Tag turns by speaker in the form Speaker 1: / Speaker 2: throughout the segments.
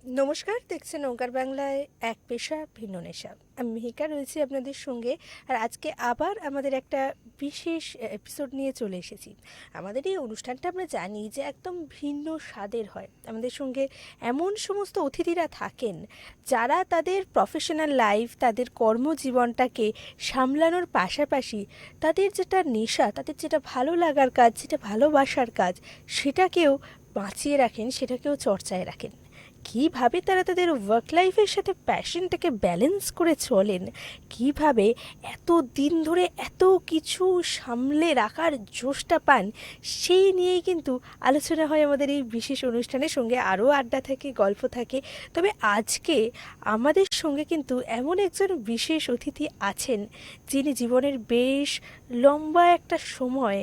Speaker 1: নমস্কার, দেখছেন ওঙ্কার বাংলায় এক পেশা ভিন্ন নেশা। আমি মিহিকা রয়েছি আপনাদের সঙ্গে। আর আজকে আবার আমাদের একটা বিশেষ এপিসোড নিয়ে চলে এসেছি। আমাদের এই অনুষ্ঠানটা আমরা জানি যে একদম ভিন্ন স্বাদের হয়। আমাদের সঙ্গে এমন সমস্ত অতিথিরা থাকেন যারা তাদের প্রফেশনাল লাইফ, তাদের কর্মজীবনটাকে সামলানোর পাশাপাশি তাদের যেটা নেশা, তাদের যেটা ভালো লাগার কাজ, যেটা ভালোবাসার কাজ, সেটাকেও বাঁচিয়ে রাখেন, সেটাকেও চর্চায় রাখেন। কীভাবে তারা তাদের ওয়ার্ক লাইফের সাথে প্যাশনটাকে ব্যালেন্স করে চলেন, কীভাবে এত দিন ধরে এত কিছু সামলে রাখার জোশটা পান, সেই নিয়েই কিন্তু আলোচনা হয় আমাদের এই বিশেষ অনুষ্ঠানের সঙ্গে। আরও আড্ডা থাকে, গল্প থাকে। তবে আজকে আমাদের সঙ্গে কিন্তু এমন একজন বিশেষ অতিথি আছেন যিনি জীবনের বেশ লম্বা একটা সময়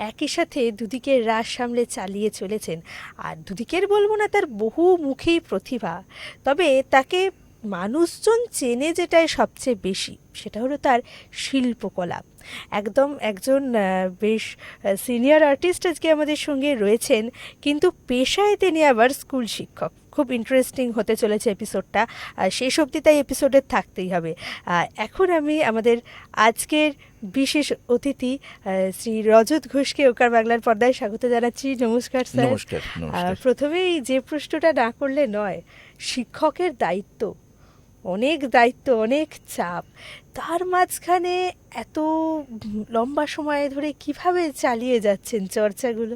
Speaker 1: একই সাথে দুদিকের রাশ সামলে চালিয়ে চলেছেন। আর দুদিকের বলবো না, তার বহুমুখী প্রতিভা। তবে তাকে মানুষজন চেনে যেটাই সবচেয়ে বেশি, সেটা হলো তার শিল্পকলা। একদম একজন বেশ সিনিয়র আর্টিস্ট আজকে আমাদের সঙ্গে রয়েছেন, কিন্তু পেশায় তিনি আবার স্কুল শিক্ষক। খুব ইন্টারেস্টিং হতে চলেছে এপিসোডটা, আর শেষ অবধি তাই এপিসোডে থাকতেই হবে। এখন আমি আমাদের আজকের বিশেষ অতিথি শ্রী রজত ঘোষকে ওকার বাংলার পর্দায় স্বাগত জানাচ্ছি। নমস্কার স্যার।
Speaker 2: নমস্কার। নমস্কার।
Speaker 1: প্রথমেই যে প্রশ্নটা না করলে নয়, শিক্ষকের দায়িত্ব, অনেক দায়িত্ব, অনেক চাপ, তার মাঝখানে এত লম্বা সময় ধরে কিভাবে চালিয়ে যাচ্ছেন চর্চাগুলো?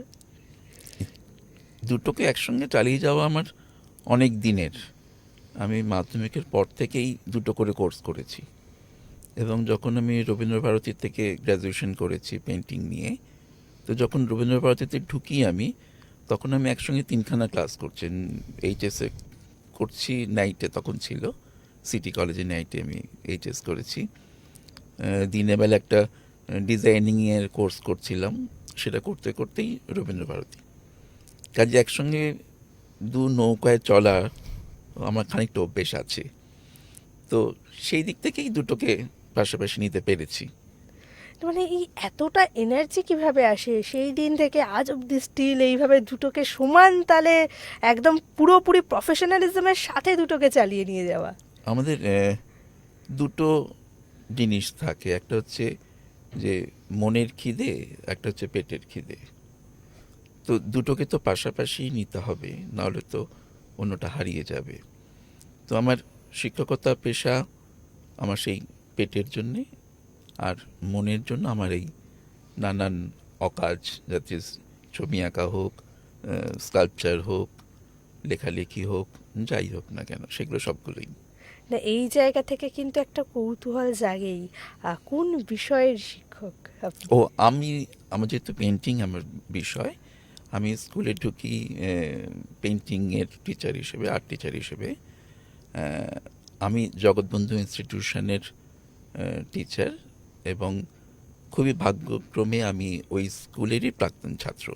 Speaker 2: দুটোকে একসঙ্গে চালিয়ে যাওয়া আমার অনেক দিনের। আমি মাধ্যমিকের পর থেকেই দুটো করে কোর্স করেছি, এবং যখন আমি রবীন্দ্রভারতী থেকে গ্র্যাজুয়েশন করেছি পেন্টিং নিয়ে, তো যখন রবীন্দ্রভারতীতে ঢুকি আমি, তখন আমি একসঙ্গে তিনখানা ক্লাস করছি। এইচএসে করছি, নাইটে তখন ছিল, সিটি কলেজে নাইটে আমি এইচএস করেছি। দিনের বেলা একটা ডিজাইনিংয়ের কোর্স করছিলাম, সেটা করতে করতেই রবীন্দ্রভারতী। কাজে একসঙ্গে দু নৌকায় চলা আমার খানিকটা অভ্যেস আছে, তো সেই দিক থেকেই দুটোকে পাশাপাশি নিতে পেরেছি।
Speaker 1: মানে এই এতটা এনার্জি কিভাবে আসে সেই দিন থেকে আজ অবধি স্টিল এইভাবে দুটোকে সমান তালে একদম পুরোপুরি প্রফেশনালিজমের সাথে দুটোকে চালিয়ে নিয়ে যাওয়া?
Speaker 2: আমাদের দুটো জিনিস থাকে, একটা হচ্ছে যে মনের খিদে, একটা হচ্ছে পেটের খিদে। তো দুটোকে তো পাশাপাশি নিতে হবে, নাহলে তো অন্যটা হারিয়ে যাবে। তো আমার শিক্ষকতা পেশা আমার সেই পেটের জন্যে, আর মনের জন্য আমার এই নানান অকাজ, যাতে ছবি আঁকা হোক, স্কাল্পচার হোক, লেখালেখি হোক, যাই হোক না কেন, সেগুলো সবগুলোই।
Speaker 1: না, এই জায়গা থেকে কিন্তু একটা কৌতূহল জাগেই, কোন বিষয়ের শিক্ষক আপনি?
Speaker 2: ও, আমার যেহেতু পেন্টিং আমার বিষয়, আমি স্কুলে ঢুকি পেন্টিংয়ের টিচার হিসেবে, আর্ট টিচার হিসেবে। আমি জগৎবন্ধু ইনস্টিটিউশনের টিচার, এবং খুবই ভাগ্যক্রমে আমি ওই স্কুলেরই প্রাক্তন ছাত্র।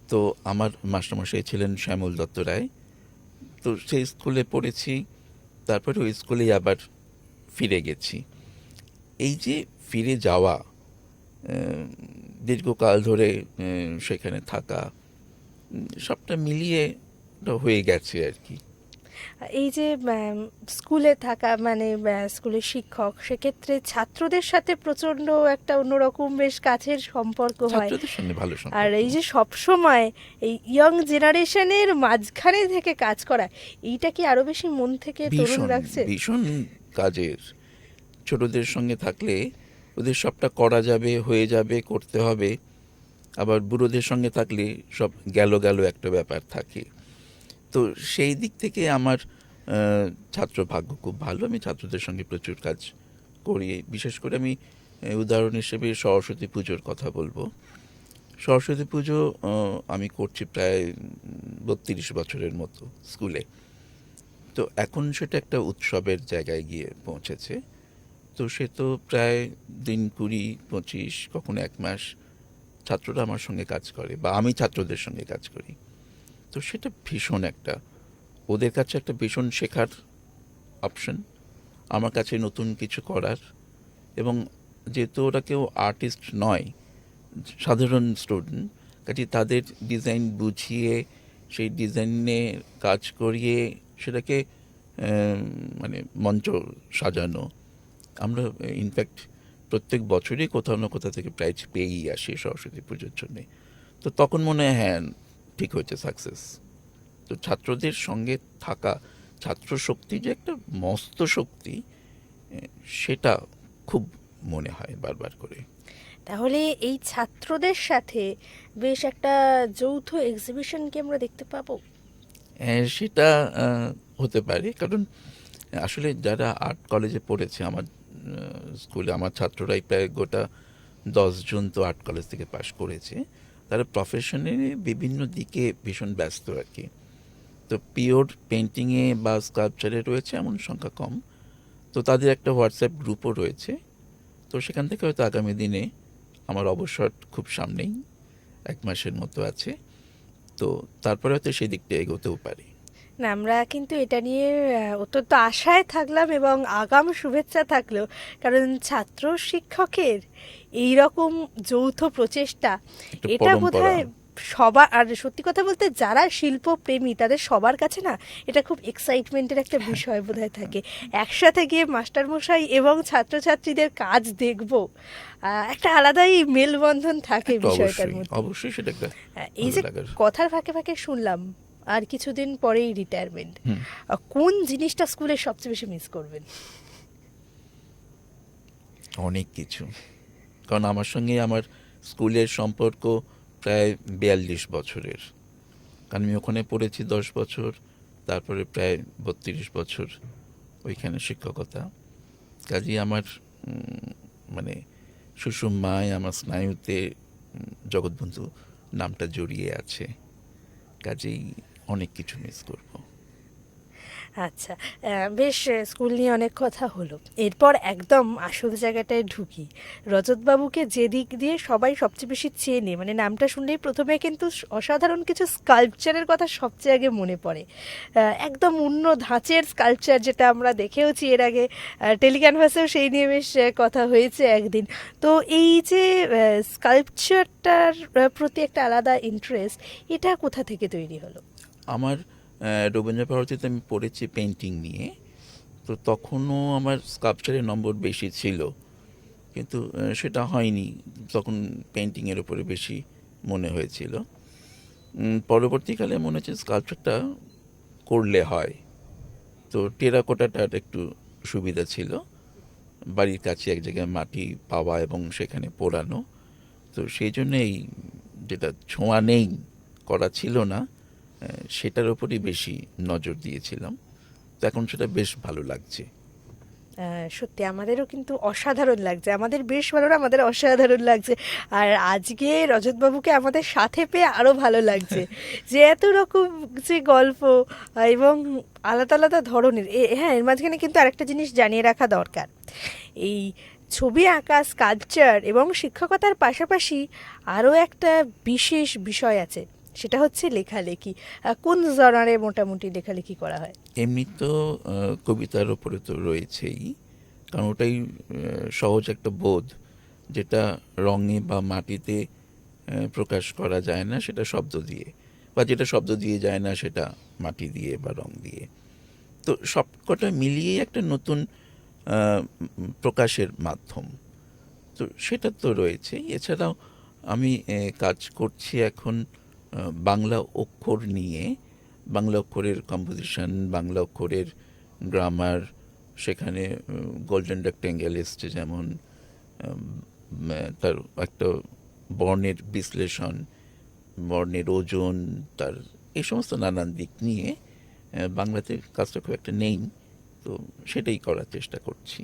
Speaker 2: তো আমার মাস্টারমশাই ছিলেন শ্যামল দত্ত রায়। তো সেই স্কুলে পড়েছি, তারপরে ওই স্কুলেই আবার ফিরে গেছি। এই যে ফিরে যাওয়া, দীর্ঘকাল ধরে সেখানে থাকা, সবটা মিলিয়ে হয়ে গেছে আর কি।
Speaker 1: এই যে স্কুলে থাকা মানে স্কুলের শিক্ষক, সেক্ষেত্রে ছাত্রদের সাথে প্রচণ্ড একটা অন্যরকম বেশ কাছের সম্পর্ক হয়।
Speaker 2: ছাত্রদের সঙ্গে ভালো
Speaker 1: আর
Speaker 2: সম্পর্ক।
Speaker 1: এই যে সব সময় এই ইয়ং জেনারেশনের মাঝখানে থেকে কাজ করা, এইটা কি আরো বেশি মন থেকে তরুণ
Speaker 2: ভীষণ
Speaker 1: রাখছে?
Speaker 2: ভীষণ কাজের। ছোটদের সঙ্গে থাকলে ওদের সবটা করা যাবে, হয়ে যাবে, করতে হবে। আবার বুড়োদের সঙ্গে থাকলে সব গেল গেল একটা ব্যাপার থাকে। তো সেই দিক থেকে আমার ছাত্র ভাগ্য খুব ভালো। আমি ছাত্রদের সঙ্গে প্রচুর কাজ করি। বিশেষ করে আমি উদাহরণ হিসেবে সরস্বতী পুজোর কথা বলবো। সরস্বতী পুজো আমি করছি প্রায় 32 বছরের মতো স্কুলে। তো এখন সেটা একটা উৎসবের জায়গায় গিয়ে পৌঁছেছে। তো সে তো প্রায় দিন 20-25, কখনো 1 মাস ছাত্ররা আমার সঙ্গে কাজ করে, বা আমি ছাত্রদের সঙ্গে কাজ করি। তো সেটা ভীষণ একটা, ওদের কাছে একটা ভীষণ শেখার অপশন, আমার কাছে নতুন কিছু করার। এবং যেহেতু ওরা কেউ আর্টিস্ট নয়, সাধারণ স্টুডেন্ট, কাজে তাদের ডিজাইন বুঝিয়ে সেই ডিজাইনে কাজ করিয়ে সেটাকে মানে মঞ্চ সাজানো। আমরা ইনফ্যাক্ট প্রত্যেক বছরই কোথাও না কোথাও থেকে প্রাইজ পেয়েই আসি সরস্বতী পুজোর জন্যে। তো তখন মনে হয় হ্যাঁ ঠিক হয়েছে, সাকসেস। তো ছাত্রদের সঙ্গে থাকা, ছাত্র শক্তি যে একটা মস্ত শক্তি, সেটা খুব মনে হয় বারবার করে।
Speaker 1: তাহলে এই ছাত্রদের সাথে বেশ একটা যৌথ এক্সিবিশন কি আমরা দেখতে পাবো?
Speaker 2: সেটা হতে পারে, কারণ আসলে যারা আর্ট কলেজে পড়েছে আমার স্কুলে, আমার ছাত্ররাই প্রায় গোটা 10 জন তো আর্ট কলেজ থেকে পাশ করেছে। তারা প্রফেশনে বিভিন্ন দিকে ভীষণ ব্যস্ত আর কি। তো পিওর পেন্টিংয়ে বা স্কাল্পচারে রয়েছে এমন সংখ্যা কম। তো তাদের একটা হোয়াটসঅ্যাপ গ্রুপও রয়েছে। তো সেখান থেকে হয়তো আগামী দিনে, আমার অবসর খুব সামনেই, 1 মাসের মতো আছে, তো তারপরে হয়তো সেই দিকটা এগোতেও পারি।
Speaker 1: না, আমরা কিন্তু এটা নিয়ে অত্যন্ত আশায় থাকলাম এবং আগাম শুভেচ্ছা থাকলো, কারণ ছাত্র শিক্ষকের এই রকম যৌথ প্রচেষ্টা,
Speaker 2: একটা
Speaker 1: এটা
Speaker 2: পরম্পরা।
Speaker 1: বোধহয় সবার, আর সত্যি কথা বলতে যারা শিল্পপ্রেমী তাদের সবার কাছে না এটা খুব এক্সাইটমেন্টের একটা বিষয় বোধহয় থাকে। একসাথে গিয়ে মাস্টারমশাই এবং ছাত্রছাত্রীদের কাজ দেখবো, একটা আলাদাই মেলবন্ধন থাকে
Speaker 2: একটা
Speaker 1: বিষয়টার
Speaker 2: অবশ্যই
Speaker 1: মধ্যে।
Speaker 2: অবশ্যই সেটা একটা
Speaker 1: এই
Speaker 2: ভালো
Speaker 1: যে
Speaker 2: লাগার।
Speaker 1: কথার ফাঁকে ফাঁকে শুনলাম আর কিছুদিন পরেই রিটায়ারমেন্ট,
Speaker 2: হুম।
Speaker 1: কোন জিনিসটা স্কুলে সবচেয়ে বেশি মিস করবেন?
Speaker 2: অনেক কিছু, কারণ আমার সঙ্গে আমার স্কুলের সম্পর্ক প্রায় 42 বছরের। কারণ আমি ওখানে পড়েছি 10 বছর, তারপরে প্রায় 32 বছর ওইখানে শিক্ষকতা। কাজেই আমার মানে সুষুম্নায়, আমার স্নায়ুতে জগৎবন্ধু নামটা জড়িয়ে আছে। কাজেই অনেক কিছু মিস করব।
Speaker 1: আচ্ছা, বেশ, স্কুল নিয়ে অনেক কথা হলো, এরপর একদম আসল জায়গাটায় ঢুকি। রজতবাবুকে যে দিক দিয়ে সবাই সবচেয়ে বেশি চেনে, মানে নামটা শুনলেই প্রথমে কিন্তু অসাধারণ কিছু স্কাল্পচারের কথা সবচেয়ে আগে মনে পড়ে। একদম অন্য ধাঁচের স্কাল্পচার, যেটা আমরা দেখেওছি এর আগে, টেলিক্যানভাসেও সেই নিয়ে বেশ কথা হয়েছে একদিন। তো এই যে স্কাল্পচারটার প্রতি একটা আলাদা ইন্টারেস্ট, এটা কোথা থেকে তৈরি হলো?
Speaker 2: আমার রবীন্দ্রভারতীতে আমি পড়েছি পেন্টিং নিয়ে। তো তখনও আমার স্কাল্পচারের নম্বর বেশি ছিল, কিন্তু সেটা হয়নি। তখন পেন্টিংয়ের উপরে বেশি মনে হয়েছিল। পরবর্তীকালে মনে হচ্ছে স্কাল্পচারটা করলে হয়। তো টেরাকোটাটার একটু সুবিধা ছিল, বাড়ির কাছে এক জায়গায় মাটি পাওয়া এবং সেখানে পোড়ানো। তো সেই জন্যেই, যেটা ছোঁয়া নেই, করা ছিল না, সেটার ওপরই বেশি নজর দিয়েছিলাম। তো এখন সেটা বেশ ভালো লাগছে।
Speaker 1: সত্যি আমাদেরও কিন্তু অসাধারণ লাগছে, আমাদের বেশ ভালো না, আমাদের অসাধারণ লাগছে। আর আজকে রজতবাবুকে আমাদের সাথে পেয়ে আরও ভালো লাগছে, যে এত রকম যে গল্প এবং আলাদা আলাদা ধরনের। হ্যাঁ, এর মাঝখানে কিন্তু আরেকটা জিনিস জানিয়ে রাখা দরকার। এই ছবি আঁকা, স্কাল্পচার এবং শিক্ষকতার পাশাপাশি আরও একটা বিশেষ বিষয় আছে, সেটা হচ্ছে লেখালেখি। কোন জনারে মোটামুটি লেখালেখি করা হয়?
Speaker 2: এমনি তো কবিতার ওপরে তো রয়েছেই, কারণ ওটাই সহজ একটা বোধ, যেটা রঙে বা মাটিতে প্রকাশ করা যায় না সেটা শব্দ দিয়ে, বা যেটা শব্দ দিয়ে যায় না সেটা মাটি দিয়ে বা রং দিয়ে। তো সবকটা মিলিয়েই একটা নতুন প্রকাশের মাধ্যম। তো সেটা তো রয়েছে। এছাড়াও আমি কাজ করছি এখন বাংলা অক্ষর নিয়ে। বাংলা অক্ষরের কম্পোজিশন, বাংলা অক্ষরের গ্রামার, সেখানে গোল্ডেন রেক্টেঙ্গেল এসছে যেমন, তার একটা বর্ণের বিশ্লেষণ, বর্ণের ওজন, তার এই সমস্ত নানান দিক নিয়ে বাংলাতে কাজটা খুব একটা নেই, তো সেটাই করার চেষ্টা করছি।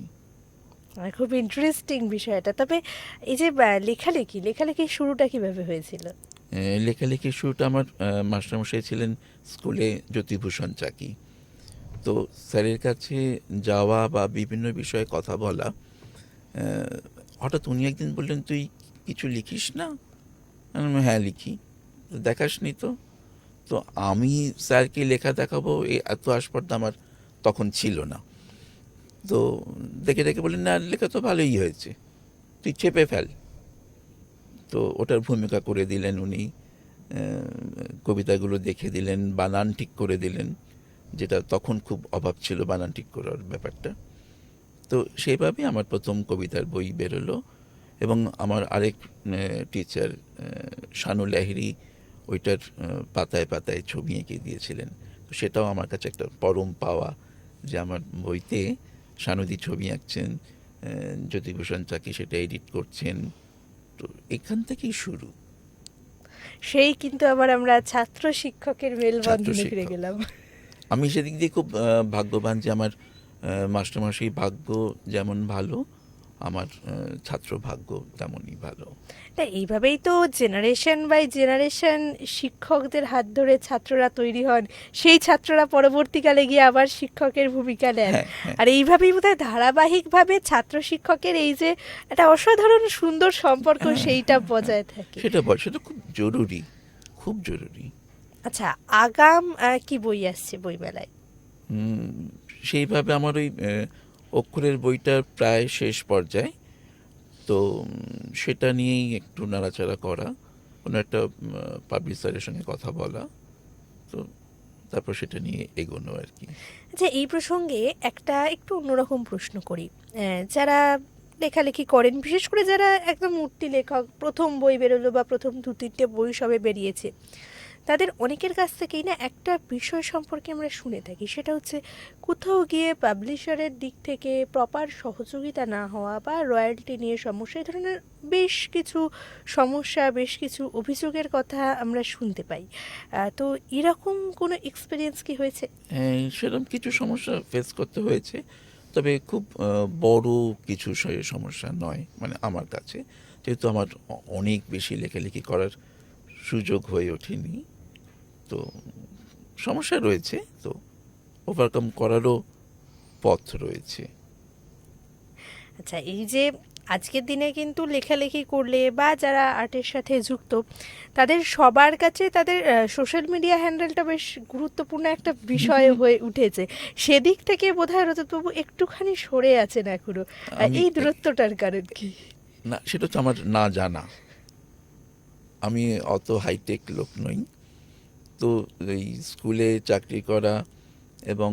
Speaker 1: খুব ইন্টারেস্টিং বিষয়টা। তবে এই যে লেখালেখির শুরুটা কিভাবে হয়েছিল?
Speaker 2: লেখালেখির শুরুটা আমার মাস্টারমশাই ছিলেন স্কুলে জ্যোতিভূষণ চাকি। তো স্যারের কাছে যাওয়া বা বিভিন্ন বিষয়ে কথা বলা, হঠাৎ উনি একদিন বললেন, তুই কিছু লিখিস না? আমি বললাম, হ্যাঁ লিখি। তো দেখাসনি তো? তো আমি স্যারকে লেখা দেখাবো এত আসপর্দা আমার তখন ছিল না। তো দেখে দেখে বললেন, না লেখা তো ভালোই হয়েছে, তুই চেপে ফেল। তো ওটার ভূমিকা করে দিলেন উনি, কবিতাগুলো দেখে দিলেন, বানান ঠিক করে দিলেন। যেটা তখন খুব অভাব ছিল বানান ঠিক করার ব্যাপারটা। তো সেইভাবে আমার প্রথম কবিতার বই বেরোলো, এবং আমার আরেক টিচার শানু লাহিড়ী ওইটার পাতায় পাতায় ছবি এঁকে দিয়েছিলেন। তো সেটাও আমার কাছে একটা পরম পাওয়া, যে আমার বইতে শানুদি ছবি আঁকছেন, জ্যোতিভূষণ চাকি সেটা এডিট করছেন। তো এখান থেকেই শুরু।
Speaker 1: সেই কিন্তু আবার আমরা ছাত্র শিক্ষকের
Speaker 2: ছাত্র
Speaker 1: মেলবন্ধনে ফিরে
Speaker 2: শিক্ষক,
Speaker 1: গেলাম।
Speaker 2: আমি সেদিক দিয়ে খুব ভাগ্যবান যে আমার মাস্টারমশাই ভাগ্য যেমন ভালো, আমার ছাত্র ভাগ্য তেমনই ভালো।
Speaker 1: তা এইভাবেই তো জেনারেশন বাই জেনারেশন শিক্ষকদের হাত ধরে ছাত্ররা তৈরি হন, সেই ছাত্ররা পরবর্তীকালে গিয়ে আবার শিক্ষকের ভূমিকা নেন।
Speaker 2: হ্যাঁ, হ্যাঁ,
Speaker 1: আর এইভাবেই বোধহয় ধারাবাহিকভাবে ছাত্র শিক্ষকের এই যে একটা অসাধারণ সুন্দর সম্পর্ক
Speaker 2: হ্যাঁ,
Speaker 1: সেইটা বজায় থাকে।
Speaker 2: সেটা খুব জরুরি, খুব জরুরি।
Speaker 1: আচ্ছা, আগাম কি বই আসছে বইমেলায়?
Speaker 2: উম, সেইভাবে আমার ওই অক্ষরের বইটার প্রায় শেষ পর্যায়ে। তো সেটা নিয়েই একটু নাড়াচাড়া করা, কোনো একটা পাবলিশারের সঙ্গে কথা বলা, তো তারপর সেটা নিয়ে এগোনো আর কি।
Speaker 1: আচ্ছা, এই প্রসঙ্গে একটা একটু অন্যরকম প্রশ্ন করি। যারা লেখালেখি করেন, বিশেষ করে যারা একদম উঠতি লেখক, প্রথম বই বেরোলো বা প্রথম দু তিনটে বই সবে বেরিয়েছে, তাদের অনেকের কাছ থেকেই না একটা বিষয় সম্পর্কে আমরা শুনে থাকি, সেটা হচ্ছে কোথাও গিয়ে পাবলিশারের দিক থেকে প্রপার সহযোগিতা না হওয়া বা রয়্যালটি নিয়ে সমস্যা, এই ধরনের বেশ কিছু সমস্যা, বেশ কিছু অভিযোগের কথা আমরা শুনতে পাই। তো এরকম কোনো এক্সপিরিয়েন্স কি হয়েছে?
Speaker 2: সেরকম কিছু সমস্যা ফেস করতে হয়েছে, তবে খুব বড় কিছু সমস্যা নয়, মানে আমার কাছে, যেহেতু আমার অনেক বেশি লেখালেখি করার সুযোগ হয়ে ওঠেনি। তো সমস্যা রয়েছে, তো ওভারকাম করারও পথ রয়েছে।
Speaker 1: আচ্ছা, এই যে আজকের দিনে কিন্তু লেখালেখি করলে বা যারা আর্টের সাথে যুক্ত, তাদের সবার কাছে তাদের সোশ্যাল মিডিয়া হ্যান্ডেলটা বেশ গুরুত্বপূর্ণ একটা বিষয় হয়ে উঠেছে। সেদিক থেকে বোধহয় রজতবাবু একটুখানি সরে আছেন এখনো।
Speaker 2: আমি
Speaker 1: এই দূরত্বটার কারণ কি?
Speaker 2: না, সেটা তো আমার না জানা, আমি অত হাইটেক লোক নই। তো এই স্কুলে চাকরি করা এবং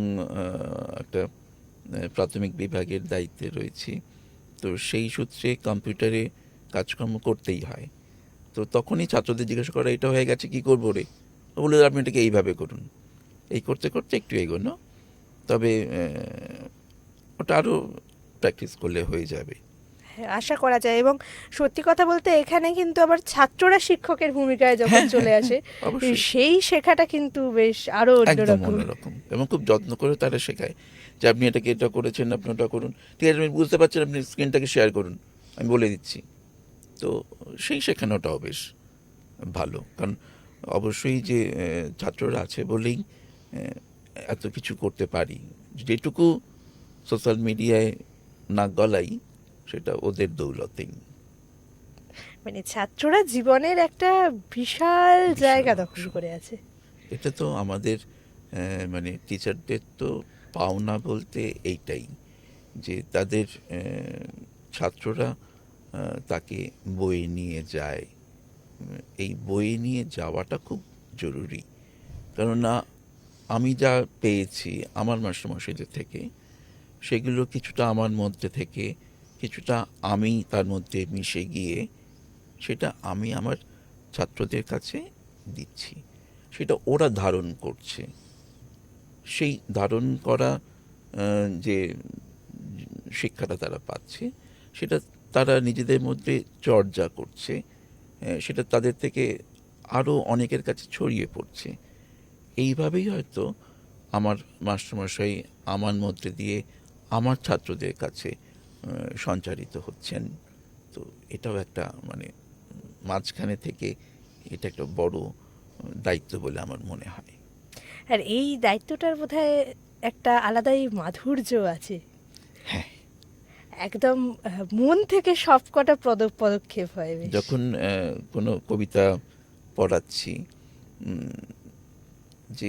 Speaker 2: একটা প্রাথমিক বিভাগের দায়িত্বে রয়েছি, তো সেই সূত্রে কম্পিউটারে কাজকর্ম করতেই হয়। তো তখনই ছাত্রদের জিজ্ঞাসা করা, এটা হয়ে গেছে কি করবো রে, ও বলে আপনি এটাকে এইভাবে করুন। এই করতে করতে একটু এগোনো, তবে ওটা আরও প্র্যাকটিস করলে হয়ে যাবে।
Speaker 1: হ্যাঁ, আশা করা যায়। এবং সত্যি কথা বলতে এখানে কিন্তু আবার ছাত্ররা শিক্ষকের ভূমিকায় যখন চলে আসে,
Speaker 2: অবশ্যই,
Speaker 1: সেই শেখাটা কিন্তু বেশ আরো
Speaker 2: একদম
Speaker 1: অন্যরকম।
Speaker 2: অন্যরকম, এবং খুব যত্ন করে তারা শেখায় যে আপনি এটাকে এটা করেছেন, আপনি ওটা করুন, ঠিক আছে আপনি বুঝতে পারছেন, আপনি স্ক্রিনটাকে শেয়ার করুন, আমি বলে দিচ্ছি। তো সেই শেখানোটাও বেশ ভালো, কারণ অবশ্যই যে ছাত্ররা আছে বলেই এত কিছু করতে পারি। যেটুকু সোশ্যাল মিডিয়ায় নাক গলাই, সেটা ওদের দৌলতেই।
Speaker 1: মানে ছাত্ররা জীবনের একটা বিশাল জায়গা দখল করে আছে।
Speaker 2: এটা তো আমাদের মানে টিচারদের তো পাওনা বলতে এইটাই, যে তাদের ছাত্ররা তাকে বয়ে নিয়ে যায়। এই বয়ে নিয়ে যাওয়াটা খুব জরুরি, কেননা আমি যা পেয়েছি আমার মাস্টারমশাইদের থেকে, সেগুলো কিছুটা আমার মধ্যে থেকে, কিছুটা আমি তার মধ্যে মিশে গিয়ে সেটা আমি আমার ছাত্রদের কাছে দিচ্ছি, সেটা ওরা ধারণ করছে। সেই ধারণ করা যে শিক্ষাটা তারা পাচ্ছে, সেটা তারা নিজেদের মধ্যে চর্চা করছে, সেটা তাদের থেকে আরও অনেকের কাছে ছড়িয়ে পড়ছে। এইভাবেই হয়তো আমার মাস্টারমশাই আমার মধ্যে দিয়ে আমার ছাত্রদের কাছে সঞ্চারিত হচ্ছেন। তো এটাও একটা মানে মাঝখানে থেকে এটা একটা বড় দায়িত্ব বলে আমার মনে হয়।
Speaker 1: আর এই দায়িত্বটার বোধহয় একটা আলাদাই মাধুর্য আছে।
Speaker 2: হ্যাঁ,
Speaker 1: একদম মন থেকে সবকটা পদক্ষেপ হয় বেশ।
Speaker 2: যখন কোনো কবিতা পড়াচ্ছি, উম, যে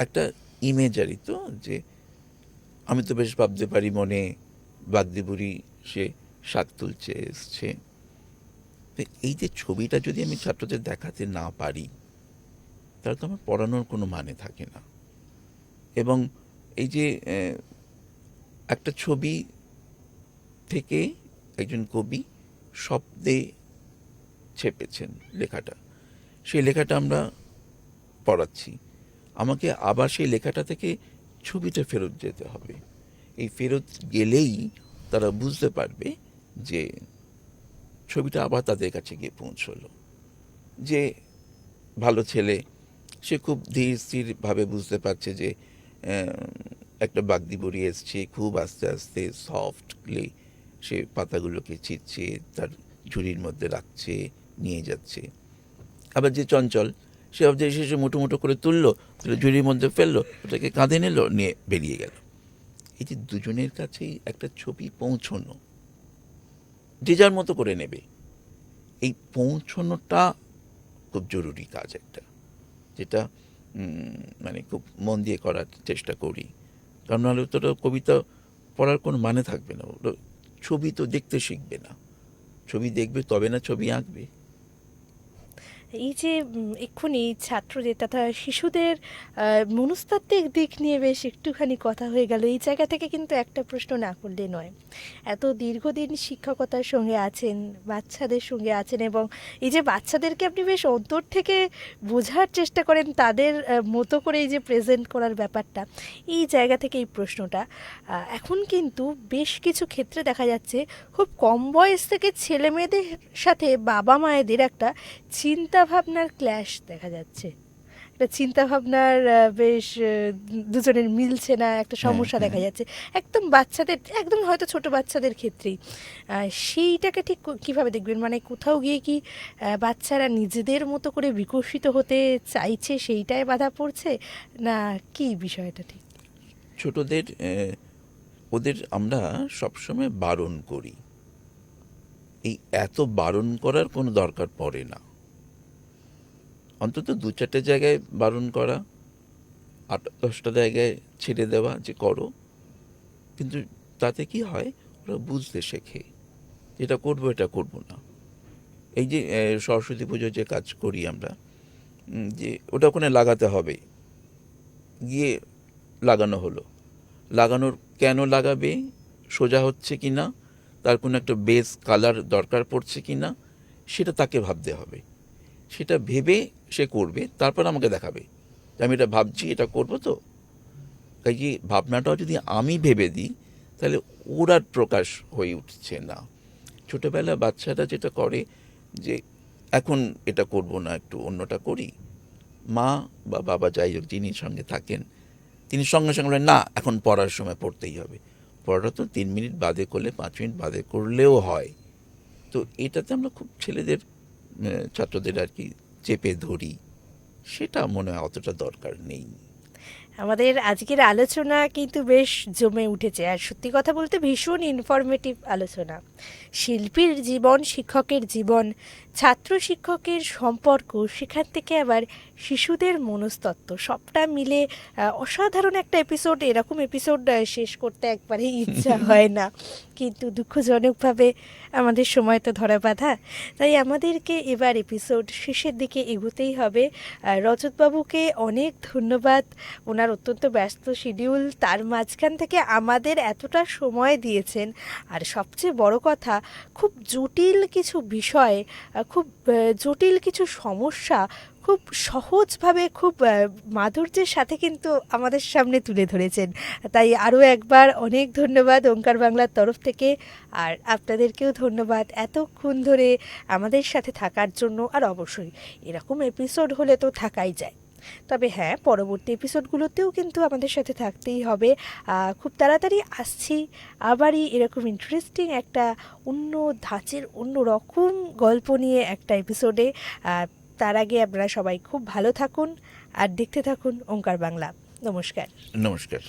Speaker 2: একটা ইমেজারি, তো যে আমি তো বেশ ভাবতে পারি মনে, বাগদি বুড়ি সে শাক তুলছে এসছে, তো এই যে ছবিটা যদি আমি ছাত্রদের দেখাতে না পারি, তাহলে তো আমার পড়ানোর কোনো মানে থাকে না। এবং এই যে একটা ছবি থেকে একজন কবি শব্দে ছেপেছেন লেখাটা, সেই লেখাটা আমরা পড়াচ্ছি, আমাকে আবার সেই লেখাটা থেকে ছবিতে ফেরত যেতে হবে। এই ফেরত গেলেই তারা বুঝতে পারবে যে ছবিটা আবার তাদের কাছে গিয়ে পৌঁছলো। যে ভালো ছেলে, সে খুব ধীর স্থিরভাবে বুঝতে পারছে যে একটা বাগদি বড়ি এসছে, খুব আস্তে আস্তে সফটলি সে পাতাগুলোকে ছিঁড়ছে, তার ঝুড়ির মধ্যে রাখছে, নিয়ে যাচ্ছে। আবার যে চঞ্চল, সে ভাবছে সে মুঠো মুঠো করে তুললো, ঝুড়ির মধ্যে ফেললো, ওটাকে কাঁধে নিল, নিয়ে বেরিয়ে গেল। এই যে দুজনের কাছেই একটা ছবি পৌঁছনো, যে যার মতো করে নেবে, এই পৌঁছনোটা খুব জরুরি কাজ একটা, যেটা মানে খুব মন দিয়ে করার চেষ্টা করি। কারণ নাহলে তো কবিতা পড়ার কোনো মানে থাকবে না, ওটা ছবি তো দেখতে শিখবে না, ছবি দেখবে তবে না ছবি আঁকবে।
Speaker 1: এই যে এক্ষুনি ছাত্রদের তথা শিশুদের মনস্তাত্ত্বিক দিক নিয়ে বেশ একটুখানি কথা হয়ে গেল, এই জায়গা থেকে কিন্তু একটা প্রশ্ন না করলে নয়। এত দীর্ঘদিন শিক্ষকতার সঙ্গে আছেন, বাচ্চাদের সঙ্গে আছেন, এবং এই যে বাচ্চাদেরকে আপনি বেশ অন্তর থেকে বোঝার চেষ্টা করেন, তাদের মতো করে এই যে প্রেজেন্ট করার ব্যাপারটা, এই জায়গা থেকে এই প্রশ্নটা। এখন কিন্তু বেশ কিছু ক্ষেত্রে দেখা যাচ্ছে খুব কম বয়স থেকে ছেলে মেয়েদের সাথে বাবা মায়েদের একটা চিন্তাভাবনার ক্ল্যাশ দেখা যাচ্ছে, একটা চিন্তাভাবনার বেশ দুজনের মিলছে না, একটা সমস্যা দেখা যাচ্ছে একদম বাচ্চাদের, একদম হয়তো ছোট বাচ্চাদের ক্ষেত্রেই। সেইটাকে ঠিক কিভাবে দেখবেন? মানে কোথাও গিয়ে কি বাচ্চারা নিজেদের মতো করে বিকশিত হতে চাইছে, সেইটাই বাধা পড়ছে, না কি বিষয়টা ঠিক?
Speaker 2: ছোটদের ওদের আমরা সবসময় বারণ করি, এই এত বারণ করার কোনো দরকার পড়ে না। অন্তত 2-4টে জায়গায় বারণ করা, 8-10টা জায়গায় ছেড়ে দেওয়া যে করো, কিন্তু তাতে কি হয়, ওরা বুঝতে শেখে এটা করবো এটা করবো না। এই যে সরস্বতী পুজোর যে কাজ করি আমরা, যে ওটা ওখানে লাগাতে হবে, গিয়ে লাগানো হলো, লাগানোর কেন লাগাবে, সোজা হচ্ছে কি না, তার কোনো একটা বেস কালার দরকার পড়ছে কি না, সেটা তাকে ভাবতে হবে। সেটা ভেবে সে করবে, তারপর আমাকে দেখাবে যে আমি এটা ভাবছি, এটা করবো। তো তাই যে ভাবনাটাও যদি আমি ভেবে দিই, তাহলে ওর আর প্রকাশ হয়ে উঠছে না। ছোটোবেলা বাচ্চারা যেটা করে যে এখন এটা করব না, একটু অন্যটা করি, মা বা বাবা যাই হোক যিনি সঙ্গে থাকেন, তিনি সঙ্গে সঙ্গে বলেন না এখন পড়ার সময় পড়তেই হবে। পড়াটা তো 3 মিনিট বাদে করলে, 5 মিনিট বাদে করলেও হয়। তো এটাতে আমরা খুব ছেলেদের, ছাত্রদের আর কি চেপে ধরি, সেটা মনে হয় অতটা দরকার নেই।
Speaker 1: আমাদের আজকের আলোচনা কিন্তু বেশ জমে উঠেছে, আর সত্যি কথা বলতে ভীষণ ইনফরমেটিভ আলোচনা। শিল্পীর জীবন, শিক্ষকের জীবন, ছাত্র শিক্ষকের সম্পর্ক, সেখান থেকে আবার শিশুদের মনস্তত্ত্ব, সবটা মিলে অসাধারণ একটা এপিসোড। এরকম এপিসোড শেষ করতে একবারেই ইচ্ছা হয় না, কিন্তু দুঃখজনকভাবে আমাদের সময় তো ধরা বাঁধা, তাই আমাদেরকে এবার এপিসোড শেষের দিকে এগোতেই হবে। রজতবাবুকে অনেক ধন্যবাদ, ওনার অত্যন্ত ব্যস্ত শিডিউল, তার মাঝখান থেকে আমাদের এতটা সময় দিয়েছেন। আর সবচেয়ে বড় কথা, খুব জটিল কিছু বিষয়, খুব জটিল কিছু সমস্যা খুব সহজভাবে, খুব মাধুর্যের সাথে কিন্তু আমাদের সামনে তুলে ধরেছেন। তাই আরও একবার অনেক ধন্যবাদ ওঙ্কার বাংলার তরফ থেকে, আর আপনাদেরকেও ধন্যবাদ এতক্ষণ ধরে আমাদের সাথে থাকার জন্য। আর অবশ্যই এরকম এপিসোড হলে তো থাকাই যায়, তবে হ্যাঁ, পরবর্তী এপিসোডগুলোতেও কিন্তু আমাদের সাথে থাকতেই হবে। খুব তাড়াতাড়ি আসছি আবারই এরকম ইন্টারেস্টিং একটা অন্য ধাঁচের, অন্য রকম গল্প নিয়ে একটা এপিসোডে। তার আগে আপনারা সবাই খুব ভালো থাকুন আর দেখতে থাকুন ওঙ্কার বাংলা। নমস্কার।
Speaker 2: নমস্কার।